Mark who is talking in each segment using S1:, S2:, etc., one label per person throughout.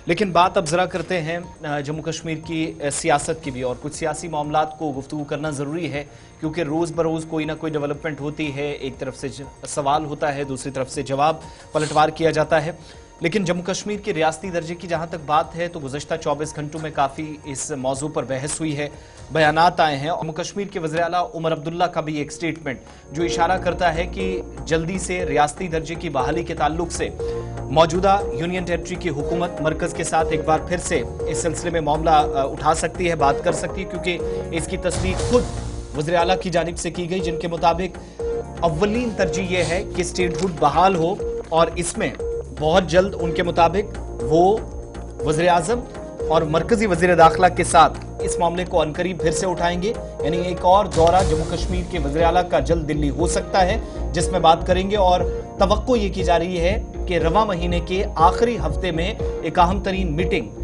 S1: लेकिन बात अब ज़रा करते हैं जम्मू कश्मीर की सियासत की भी, और कुछ सियासी मामलात को गुफ्तगू करना ज़रूरी है क्योंकि रोज़ बरोज़ कोई ना कोई डेवलपमेंट होती है। एक तरफ से सवाल होता है, दूसरी तरफ से जवाब पलटवार किया जाता है। लेकिन जम्मू कश्मीर के रियासती दर्जे की जहाँ तक बात है तो गुज़श्ता 24 घंटों में काफ़ी इस मौजू पर बहस हुई है, बयानात आए हैं। जम्मू कश्मीर के वज़ीर आला उमर अब्दुल्ला का भी एक स्टेटमेंट जो इशारा करता है कि जल्दी से रियासती दर्जे की बहाली के ताल्लुक से मौजूदा यूनियन टेरिटरी की हुकूमत मरकज़ के साथ एक बार फिर से इस सिलसिले में मामला उठा सकती है, बात कर सकती है, क्योंकि इसकी तस्दीक खुद वज़ीर आला की जानिब से की गई, जिनके मुताबिक अव्वलीन तरजीह यह है कि स्टेटहुड बहाल हो और इसमें बहुत जल्द उनके मुताबिक वो वज़ीर आज़म और मरकज़ी वज़ीर दाखिला के साथ इस मामले को अनकरीब फिर से उठाएंगे। यानी एक और दौरा जम्मू कश्मीर के वज़ीर आला का जल्द दिल्ली हो सकता है, जिसमें बात करेंगे। और तवक्को ये की जा रही है कि रवां महीने के आखिरी हफ्ते में एक अहम तरीन मीटिंग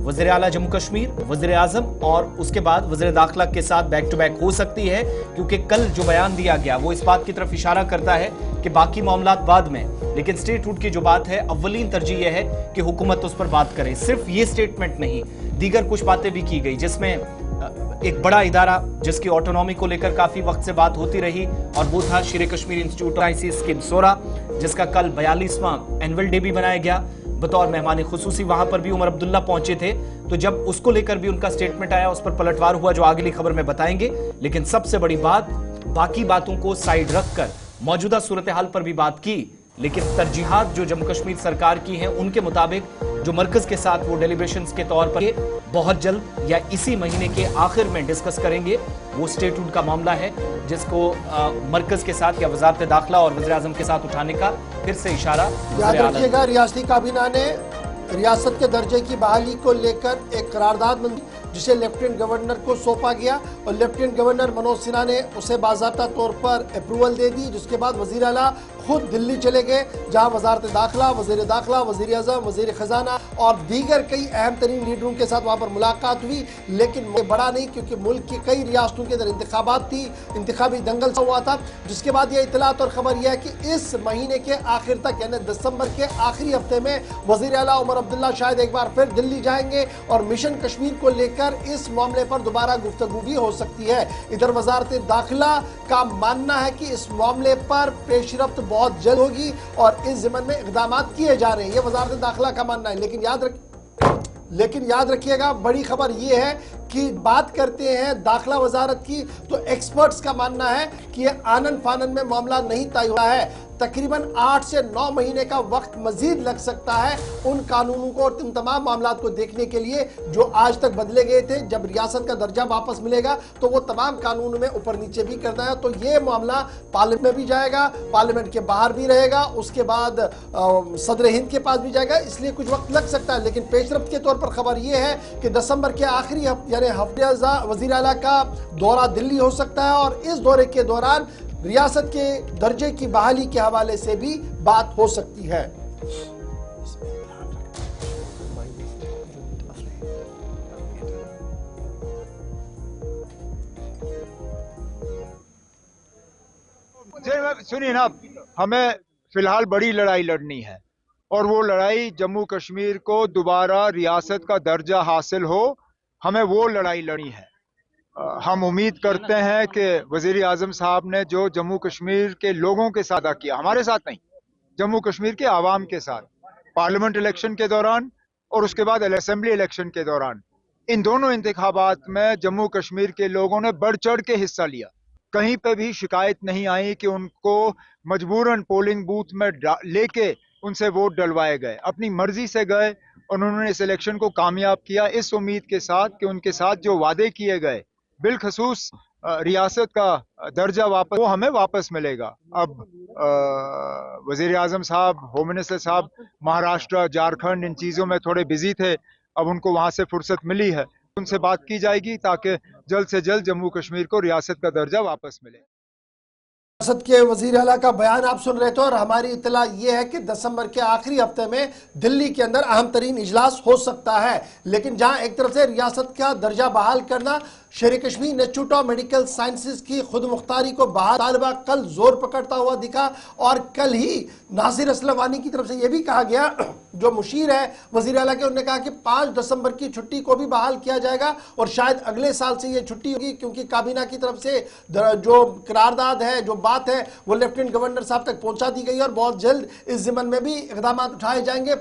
S1: वज़ीर आला जम्मू कश्मीर, वज़ीर आज़म और उसके बाद वज़ीर दाखिला के साथ बैक टू बैक हो सकती है, क्योंकि कल जो बयान दिया गया वो इस बात की तरफ इशारा करता है कि बाकी मामलात बाद में, लेकिन स्टेटहुड की जो बात है अव्वलीन तरजीह यह है कि हुकूमत उस पर बात करे। सिर्फ ये स्टेटमेंट नहीं, दीगर कुछ बातें भी की गई, जिसमें एक बड़ा इदारा जिसकी ऑटोनॉमी को लेकर काफी वक्त से बात होती रही और वो था शेर कश्मीर इंस्टीट्यूट ऑफ स्किन सोरा, जिसका कल 42वां एनुअल डे भी मनाया गया। बतौर मेहमान खुसूसी वहां पर भी उमर अब्दुल्ला पहुंचे थे, तो जब उसको लेकर भी उनका स्टेटमेंट आया उस पर पलटवार हुआ, जो अगली खबर में बताएंगे। लेकिन सबसे बड़ी बात, बाकी बातों को साइड रखकर मौजूदा सूरत हाल पर भी बात की, लेकिन तरजीहात जो जम्मू कश्मीर सरकार की हैं उनके मुताबिक जो मरकज के साथ वो डेलिब्रेशंस के तौर पर बहुत जल्द या इसी महीने के आखिर में डिस्कस करेंगे, वो स्टेटहुड का मामला है, जिसको मरकज के साथ या वजारत दाखिला और वज़ीर आज़म के साथ उठाने का फिर से इशारा।
S2: याद रखिएगा, रियासती काबीना ने रियासत के दर्जे की बहाली को लेकर एक करारदाद मंजूर जिसे लेफ्टिनेंट गवर्नर को सौंपा गया और लेफ्टिनेंट गवर्नर मनोज सिन्हा ने उसे बाज़ाब्ता तौर पर अप्रूवल दे दी, जिसके बाद वज़ीर आला खुद दिल्ली चले गए, जहां वजारत दाखिला, वज़ीर दाखिला, वज़ीर आज़म, वज़ीर ख़जाना और दीगर कई अहम तरीन लीडरों के साथ वहाँ पर मुलाकात हुई। लेकिन बड़ा नहीं, क्योंकि मुल्क की कई रियासतों के अंदर इंतखाबात थी, इंतखाबी दंगल हुआ था, जिसके बाद यह इतलात और ख़बर यह है कि इस महीने के आखिर तक यानी दिसंबर के आखिरी हफ्ते में वज़ीर आला उमर अब्दुल्ला शायद एक बार फिर दिल्ली जाएंगे और मिशन कश्मीर को लेकर इस मामले पर दोबारा गुफ्तगू भी हो सकती है। इधर वजारत दाखिला का मानना है कि इस मामले पर पेशरफ्त बहुत जल्द होगी और इस ज़िम्मन में इक़दाम किए जा रहे हैं, ये वजारत दाखिला का मानना है। लेकिन याद रखिएगा, बड़ी खबर ये है कि बात करते हैं दाखिला वजारत की, तो एक्सपर्ट्स का मानना है कि ये आनन फानन में मामला नहीं तय हुआ है। तकरीबन 8 से 9 महीने का वक्त मजीद लग सकता है उन कानूनों को और उन तमाम मामलात को देखने के लिए जो आज तक बदले गए थे। जब रियासत का दर्जा वापस मिलेगा तो वो तमाम कानूनों में ऊपर नीचे भी करना है, तो ये मामला पार्लियामेंट में भी जाएगा, पार्लियामेंट के बाहर भी रहेगा, उसके बाद सदर हिंद के पास भी जाएगा, इसलिए कुछ वक्त लग सकता है। लेकिन पेशरफ्त के तौर पर खबर ये है कि दिसंबर के आखिरी यानी हफ्ते वज़ीर आला का दौरा दिल्ली हो सकता है और इस दौरे के दौरान रियासत के दर्जे की बहाली के हवाले से भी बात हो सकती है।
S3: सुनिए ना, हमें फिलहाल बड़ी लड़ाई लड़नी है और वो लड़ाई जम्मू कश्मीर को दोबारा रियासत का दर्जा हासिल हो, हमें वो लड़ाई लड़नी है। हम उम्मीद करते हैं कि वज़ीर आज़म साहब ने जो जम्मू कश्मीर के लोगों के साथ किया, हमारे साथ नहीं, जम्मू कश्मीर के आवाम के साथ, पार्लियामेंट इलेक्शन के दौरान और उसके बाद असेंबली इलेक्शन के दौरान, इन दोनों इंतखाबात में जम्मू कश्मीर के लोगों ने बढ़ चढ़ के हिस्सा लिया। कहीं पे भी शिकायत नहीं आई कि उनको मजबूरन पोलिंग बूथ में लेके उनसे वोट डलवाए गए, अपनी मर्जी से गए और उन्होंने इस इलेक्शन को कामयाब किया, इस उम्मीद के साथ कि उनके साथ जो वादे किए गए, बिलखसूस रियासत का दर्जा वापस, वो हमें वापस मिलेगा। अब वज़ीर आज़म साहब, होम मिनिस्टर साहब महाराष्ट्र, झारखंड इन चीज़ों में थोड़े बिजी थे, अब उनको वहाँ से फुर्सत मिली है, उनसे बात की जाएगी ताकि जल्द से जल्द जम्मू कश्मीर को रियासत का दर्जा वापस मिले।
S2: रियासत के वज़ीर आला का बयान आप सुन रहे थे और हमारी इत्तला ये है कि दिसंबर के आखिरी हफ्ते में दिल्ली के अंदर अहम तरीन इजलास हो सकता है। लेकिन जहां एक तरफ से रियासत का दर्जा बहाल करना शेर Kashmir institute of medical sciences की खुद मुख्तारी को बहाल तालिबा कल जोर पकड़ता हुआ दिखा और कल ही नासिर असलम वानी की तरफ से यह भी कहा गया, जो मुशीर है वजीर आला के, उन्होंने कहा कि 5 दिसंबर की छुट्टी को भी बहाल किया जाएगा और शायद अगले साल से यह छुट्टी होगी, क्योंकि काबीना की तरफ से जो करारदाद है, जो बात है, वो लेफ्टिनेंट गवर्नर साहब तक पहुंचा दी गई और बहुत जल्द इस जिमन में भी इकदाम उठाए जाएंगे।